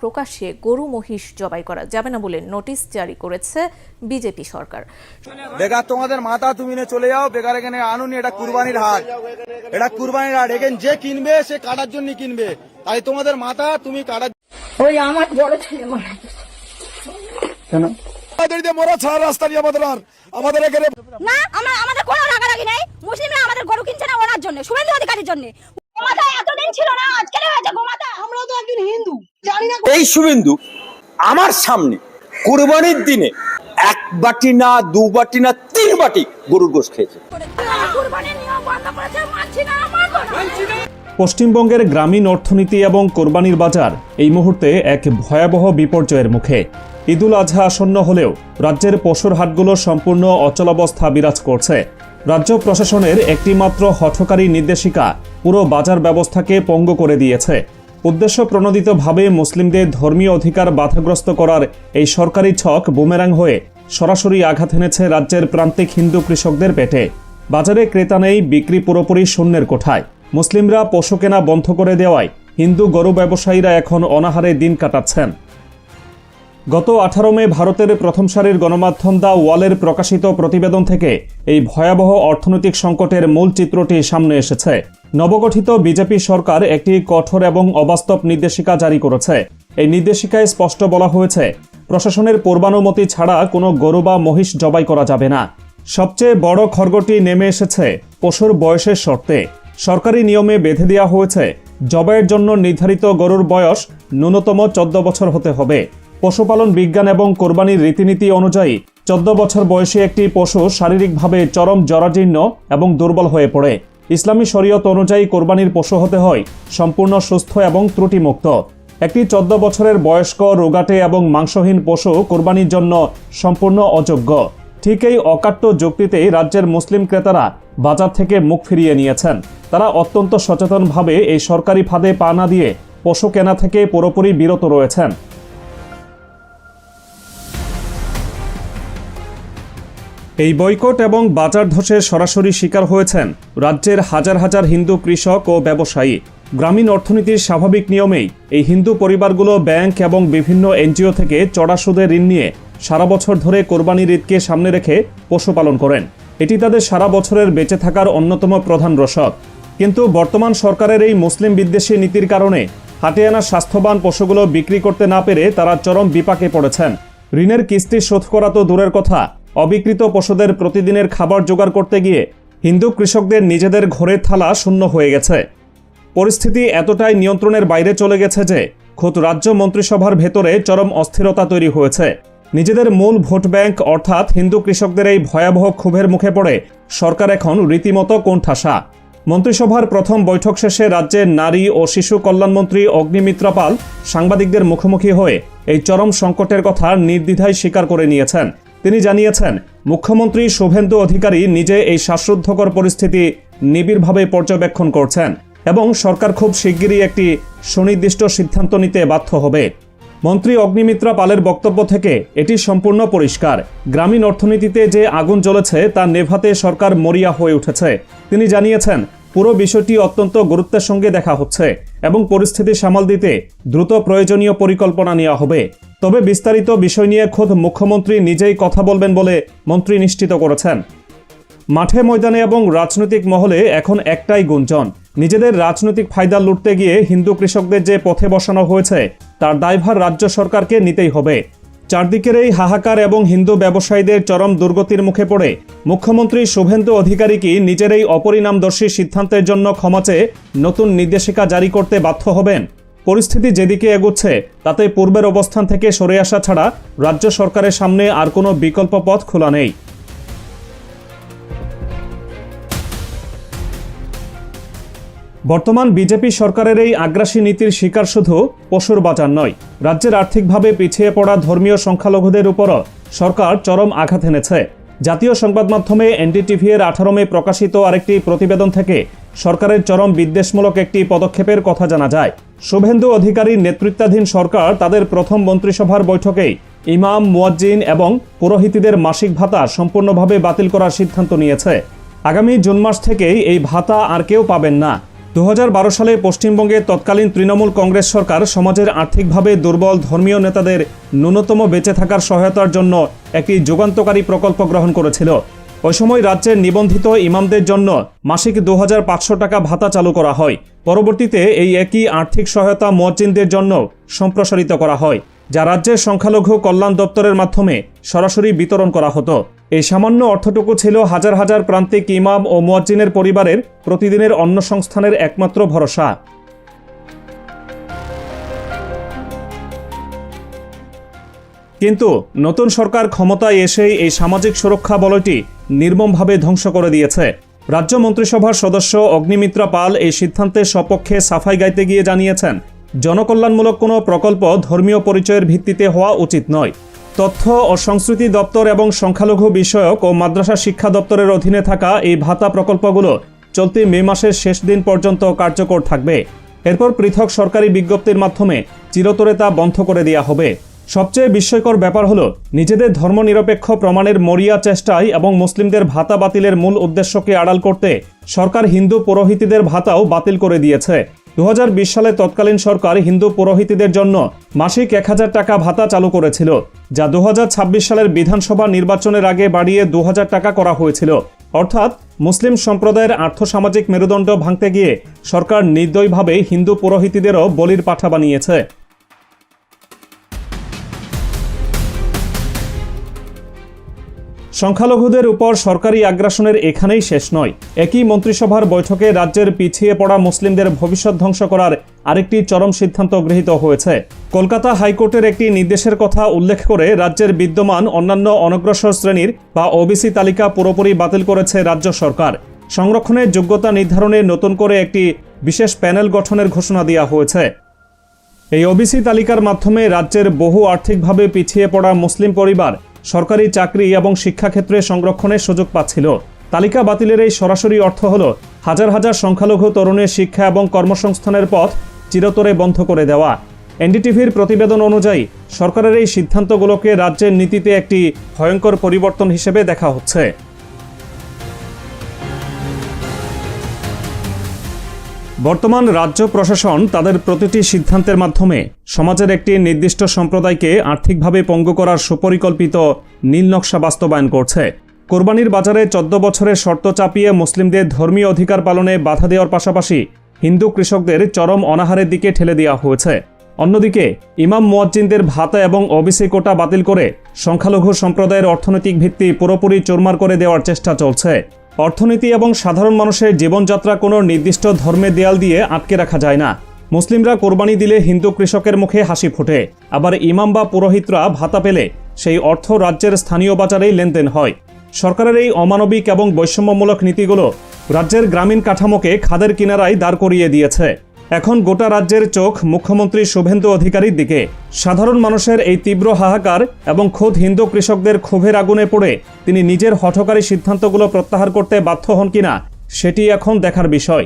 প্রকাশ্যে গরু মহিষ জবাই করা যাবে না বলে নোটিশ জারি করেছে বিজেপি সরকার। বেকার তোমাদের মাথা তুমি নিয়ে চলে যাও, বেকার এখানে আনুনি, এটা কুরবানির হাট, এটা কুরবানির হাট, এখানে যে কিনবে সে কাটার জন্য কিনবে, তাই তোমাদের মাথা তুমি কাটার। ওই আমার বড় ছেলে মারা গেছে কেন মরা ছাড়া রাস্তা নিয়ে আমাদের এখানে না, আমাদের কোনো রাগারাগি নেই। মুসলিমরা আমাদের গরু কিনছে না ওনার জন্য, শুভেন্দু অধিকারীর জন্য। গোমাতা এতদিন ছিল না, আজকে হয়েছে গোমাতা। আমরা তো একজন হিন্দু, জানি না। এই শুভেন্দু আমার সামনে কুরবানির দিনে 1 বাটি না 2 বাটি না 3 বাটি গরুর গোশত খেয়েছে। কুরবানির নিয়ম বন্ধ করেছে, মানছি না, মানছি না। পশ্চিমবঙ্গের গ্রামীণ অর্থনীতি এবং কোরবানির বাজার এই মুহূর্তে এক ভয়াবহ বিপর্যয়ের মুখে। ঈদুল আজহা আসন্ন হলেও রাজ্যের পশুর হাটগুলো সম্পূর্ণ অচলাবস্থা বিরাজ করছে। রাজ্য প্রশাসনের একটি মাত্র হঠকারী নির্দেশিকা পুরো বাজার ব্যবস্থাকে পঙ্গু করে দিয়েছে। উদ্দেশ্য প্রণোদিতভাবে মুসলিমদের ধর্মীয় অধিকার বাধাগ্রস্ত করার এই সরকারি ছক বুমেরাং হয়ে সরাসরি আঘাত এনেছে রাজ্যের প্রান্তিক হিন্দু কৃষকদের পেটে। বাজারে ক্রেতা নেই, বিক্রি পুরোপুরি শূন্যের কোঠায়। মুসলিমরা পশু কেনা বন্ধ করে দেওয়ায় হিন্দু গরু ব্যবসায়ীরা এখন অনাহারে দিন কাটাচ্ছেন। গত 18 মে ভারতের প্রথম সারির গণমাধ্যম দ্য ওয়ালের প্রকাশিত প্রতিবেদন থেকে এই ভয়াবহ অর্থনৈতিক সংকটের মূল চিত্রটি সামনে এসেছে। নবগঠিত বিজেপি সরকার একটি কঠোর এবং অবাস্তব নির্দেশিকা জারি করেছে। এই নির্দেশিকায় স্পষ্ট বলা হয়েছে, প্রশাসনের পূর্বানুমতি ছাড়া কোনো গরু বা মহিষ জবাই করা যাবে না। সবচেয়ে বড় খড়গটি নেমে এসেছে পশুর বয়সের শর্তে। সরকারি নিয়মে বেঁধে দেওয়া হয়েছে, জবাইয়ের জন্য নির্ধারিত গরুর বয়স ন্যূনতম 14 বছর হতে হবে। পশুপালন বিজ্ঞান এবং কোরবানির রীতিনীতি অনুযায়ী 14 বছর বয়সী একটি পশু শারীরিকভাবে চরম জরাজীর্ণ এবং দুর্বল হয়ে পড়ে। ইসলামী শরীয়ত অনুযায়ী কোরবানির পশু হতে হয় সম্পূর্ণ সুস্থ এবং ত্রুটিমুক্ত। একটি 14 বছরের বয়স্ক, রোগাটে এবং মাংসহীন পশু কোরবানির জন্য সম্পূর্ণ অযোগ্য। ঠিক এই অকাট্য যুক্তিতেই রাজ্যের মুসলিম ক্রেতারা বাজার থেকে মুখ ফিরিয়ে নিয়েছেন। তারা অত্যন্ত সচেতনভাবে এই সরকারি ফাঁদে পা না দিয়ে পশু কেনা থেকে পুরোপুরি বিরত রয়েছেন। এই বয়কট এবং বাজার ধসের সরাসরি শিকার হয়েছেন রাজ্যের হাজার হাজার হিন্দু কৃষক ও ব্যবসায়ী। গ্রামীণ অর্থনীতির স্বাভাবিক নিয়মেই এই হিন্দু পরিবারগুলো ব্যাংক এবং বিভিন্ন এনজিও থেকে চড়া সুদে ঋণ নিয়ে সারা বছর ধরে কোরবানির ঈদকে সামনে রেখে পশুপালন করেন। এটি তাদের সারা বছরের বেঁচে থাকার অন্যতম প্রধান রসদ। কিন্তু বর্তমান সরকারের এই মুসলিম বিদ্বেষী নীতির কারণে হাটে আনা স্বাস্থ্যবান পশুগুলো বিক্রি করতে না পেরে তারা চরম বিপাকে পড়েছেন। ঋণের কিস্তি শোধ করা তো দূরের কথা, অবিকৃত পশুদের প্রতিদিনের খাবার জোগাড় করতে গিয়ে হিন্দু কৃষকদের নিজেদের ঘরের থালা শূন্য হয়ে গেছে। পরিস্থিতি এতটাই নিয়ন্ত্রণের বাইরে চলে গেছে যে খোদ রাজ্য মন্ত্রিসভার ভেতরে চরম অস্থিরতা তৈরি হয়েছে। নিজেদের মূল ভোট ব্যাংক অর্থাৎ হিন্দু কৃষকদের এই ভয়াবহ ক্ষোভের মুখে পড়ে সরকার এখন রীতিমতো কোণঠাসা। মন্ত্রিসভার প্রথম বৈঠক শেষে রাজ্যের নারী ও শিশু কল্যাণমন্ত্রী অগ্নিমিত্রা পাল সাংবাদিকদের মুখোমুখি হয়ে এই চরম সংকটের কথা নির্দ্বিধায় স্বীকার করে নিয়েছেন। তিনি জানিয়েছেন, মুখ্যমন্ত্রী শুভেন্দু অধিকারী নিজে এই শ্বাসরুদ্ধকর পরিস্থিতি নিবিড়ভাবে পর্যবেক্ষণ করছেন এবং সরকার খুব শিগগিরই একটি সুনির্দিষ্ট সিদ্ধান্ত নিতে বাধ্য হবে। মন্ত্রী অগ্নিমিত্রা পালের বক্তব্য থেকে এটি সম্পূর্ণ পরিষ্কার, গ্রামীণ অর্থনীতিতে যে আগুন জ্বলেছে তা নেভাতে সরকার মরিয়া হয়ে উঠেছে। তিনি জানিয়েছেন, পুরো বিষয়টি অত্যন্ত গুরুত্বের সঙ্গে দেখা হচ্ছে এবং পরিস্থিতি সামাল দিতে দ্রুত প্রয়োজনীয় পরিকল্পনা নেওয়া হবে। তবে বিস্তারিত বিষয় নিয়ে খোদ মুখ্যমন্ত্রী নিজেই কথা বলবেন বলে মন্ত্রী নিশ্চিত করেছেন। মাঠে ময়দানে এবং রাজনৈতিক মহলে এখন একটাই গুঞ্জন, নিজেদের রাজনৈতিক ফায়দা লুটতে গিয়ে হিন্দু কৃষকদের যে পথে বসানো হয়েছে তার দায়ভার রাজ্য সরকারকে নিতেই হবে। চারদিকের এই হাহাকার এবং হিন্দু ব্যবসায়ীদের চরম দুর্গতির মুখে পড়ে মুখ্যমন্ত্রী শুভেন্দু অধিকারী কি নিজের এই অপরিণামদর্শী সিদ্ধান্তের জন্য ক্ষমা চেয়ে নতুন নির্দেশিকা জারি করতে বাধ্য হবেন? পরিস্থিতি যেদিকে এগুচ্ছে তাতে পূর্বের অবস্থান থেকে সরে আসা ছাড়া রাজ্য সরকারের সামনে আর কোনো বিকল্প পথ খোলা নেই। বর্তমান বিজেপি সরকারের এই আগ্রাসী নীতির শিকার শুধু পশুর বাজার নয়, রাজ্যের আর্থিকভাবে পিছিয়ে পড়া ধর্মীয় সংখ্যালঘুদের উপরও সরকার চরম আঘাত এনেছে। জাতীয় সংবাদ মাধ্যমে এনডিটিভি এর 18 মে প্রকাশিত আরেকটি প্রতিবেদন থেকে সরকারের চরম বিদ্বেষমূলক একটি পদক্ষেপের কথা জানা যায়। শুভেন্দু অধিকারীর নেতৃত্বাধীন সরকার তাদের প্রথম মন্ত্রিসভার বৈঠকেই ইমাম, মুয়াজ্জিন এবং পুরোহিতদের মাসিক ভাতা সম্পূর্ণভাবে বাতিল করার সিদ্ধান্ত নিয়েছে। আগামী জুন মাস থেকেই এই ভাতা আর কেউ পাবেন না। 2012 সালে পশ্চিমবঙ্গে তৎকালীন তৃণমূল কংগ্রেস সরকার সমাজের আর্থিকভাবে দুর্বল ধর্মীয় নেতাদের ন্যূনতম বেঁচে থাকার সহায়তার জন্য একটি যুগান্তকারী প্রকল্প গ্রহণ করেছিল। ওই সময় রাজ্যের নিবন্ধিত ইমামদের জন্য মাসিক 2500 টাকা ভাতা চালু করা হয়। পরবর্তীতে এই একই আর্থিক সহায়তা মুয়াজ্জিনদের জন্য সম্প্রসারিত করা হয়, যা রাজ্যের সংখ্যালঘু কল্যাণ দপ্তরের মাধ্যমে সরাসরি বিতরণ করা হতো। এই সামান্য অর্থটুকু ছিল হাজার হাজার প্রান্তিক ইমাম ও মুয়াজ্জিনের পরিবারের প্রতিদিনের অন্ন সংস্থানের একমাত্র ভরসা। কিন্তু নতুন সরকার ক্ষমতায় এসেই এই সামাজিক সুরক্ষা বলয়টি নির্মমভাবে ধ্বংস করে দিয়েছে। রাজ্য মন্ত্রিসভার সদস্য অগ্নিমিত্রা পাল এই সিদ্ধান্তের সপক্ষে সাফাই গাইতে গিয়ে জানিয়েছেন, জনকল্যাণমূলক কোনো প্রকল্প ধর্মীয় পরিচয়ের ভিত্তিতে হওয়া উচিত নয়। তথ্য ও সংস্কৃতি দপ্তর এবং সংখ্যালঘু বিষয়ক ও মাদ্রাসা শিক্ষা দপ্তরের অধীনে থাকা এই ভাতা প্রকল্পগুলো চলতি মে মাসের শেষ দিন পর্যন্ত কার্যকর থাকবে। এরপর পৃথক সরকারি বিজ্ঞপ্তির মাধ্যমে চিরতরে তা বন্ধ করে দেওয়া হবে। সবচেয়ে বিস্ময়কর ব্যাপার হলো, নিজেদের ধর্মনিরপেক্ষ প্রমাণের মরিয়া চেষ্টায় এবং মুসলিমদের ভাতা বাতিলের মূল উদ্দেশ্যকে আড়াল করতে সরকার হিন্দু পুরোহিতদের ভাতাও বাতিল করে দিয়েছে। 2020 সালে তৎকালীন সরকার হিন্দু পুরোহিতদের জন্য মাসিক 1000 টাকা ভাতা চালু করেছিল, যা 2026 সালের বিধানসভা নির্বাচনের আগে বাড়িয়ে 2000 টাকা করা হয়েছিল। অর্থাৎ মুসলিম সম্প্রদায়ের আর্থসামাজিক মেরুদণ্ড ভাঙতে গিয়ে সরকার নির্দয়ভাবে হিন্দু পুরোহিতদেরও বলির পাঠা বানিয়েছে। সংখ্যালঘুদের উপর সরকারি আগ্রাসনের এখানেই শেষ নয়। একই মন্ত্রিসভার বৈঠকে রাজ্যের পিছিয়ে পড়া মুসলিমদের ভবিষ্যৎ ধ্বংস করার আরেকটি চরম সিদ্ধান্ত গৃহীত হয়েছে। কলকাতা হাইকোর্টের একটি নির্দেশের কথা উল্লেখ করে রাজ্যের বিদ্যমান অন্যান্য অনগ্রসর শ্রেণীর বা ওবিসি তালিকা পুরোপুরি বাতিল করেছে রাজ্য সরকার। সংরক্ষণের যোগ্যতা নির্ধারণে নতুন করে একটি বিশেষ প্যানেল গঠনের ঘোষণা দেওয়া হয়েছে। এই ওবিসি তালিকার মাধ্যমে রাজ্যের বহু আর্থিকভাবে পিছিয়ে পড়া মুসলিম পরিবার সরকারি চাকরি এবং শিক্ষাক্ষেত্রে সংরক্ষণের সুযোগ পাচ্ছিল। তালিকা বাতিলের এই সরাসরি অর্থ হল হাজার হাজার সংখ্যালঘু তরুণের শিক্ষা এবং কর্মসংস্থানের পথ চিরতরে বন্ধ করে দেওয়া। এনডিটিভির প্রতিবেদন অনুযায়ী সরকারের এই সিদ্ধান্তগুলোকে রাজ্যের নীতিতে একটি ভয়ঙ্কর পরিবর্তন হিসেবে দেখা হচ্ছে। বর্তমান রাজ্য প্রশাসন তাদের প্রতিটি সিদ্ধান্তের মাধ্যমে সমাজের একটি নির্দিষ্ট সম্প্রদায়কে আর্থিকভাবে পঙ্গু করার সুপরিকল্পিত নীলনকশা বাস্তবায়ন করছে। কোরবানির বাজারে 14 বছরের শর্ত চাপিয়ে মুসলিমদের ধর্মীয় অধিকার পালনে বাধা দেওয়ার পাশাপাশি হিন্দু কৃষকদের চরম অনাহারের দিকে ঠেলে দেওয়া হয়েছে। অন্যদিকে ইমাম মুয়াজ্জিনদের ভাতা এবং ওবিসি কোটা বাতিল করে সংখ্যালঘু সম্প্রদায়ের অর্থনৈতিক ভিত্তি পুরোপুরি চুরমার করে দেওয়ার চেষ্টা চলছে। অর্থনীতি এবং সাধারণ মানুষের জীবনযাত্রা কোনো নির্দিষ্ট ধর্মের দেয়াল দিয়ে আটকে রাখা যায় না। মুসলিমরা কোরবানি দিলে হিন্দু কৃষকের মুখে হাসি ফোটে, আবার ইমাম বা পুরোহিতরা ভাতা পেলে সেই অর্থ রাজ্যের স্থানীয় বাজারেই লেনদেন হয়। সরকারের এই অমানবিক এবং বৈষম্যমূলক নীতিগুলো রাজ্যের গ্রামীণ কাঠামোকে খাদের কিনারায় দাঁড় করিয়ে দিয়েছে। এখন গোটা রাজ্যের চোখ মুখ্যমন্ত্রী শুভেন্দু অধিকারীর দিকে। সাধারণ মানুষের এই তীব্র হাহাকার এবং খোদ হিন্দু কৃষকদের ক্ষোভের আগুনে পড়ে তিনি নিজের হঠকারী সিদ্ধান্তগুলো প্রত্যাহার করতে বাধ্য হন কিনা সেটি এখন দেখার বিষয়।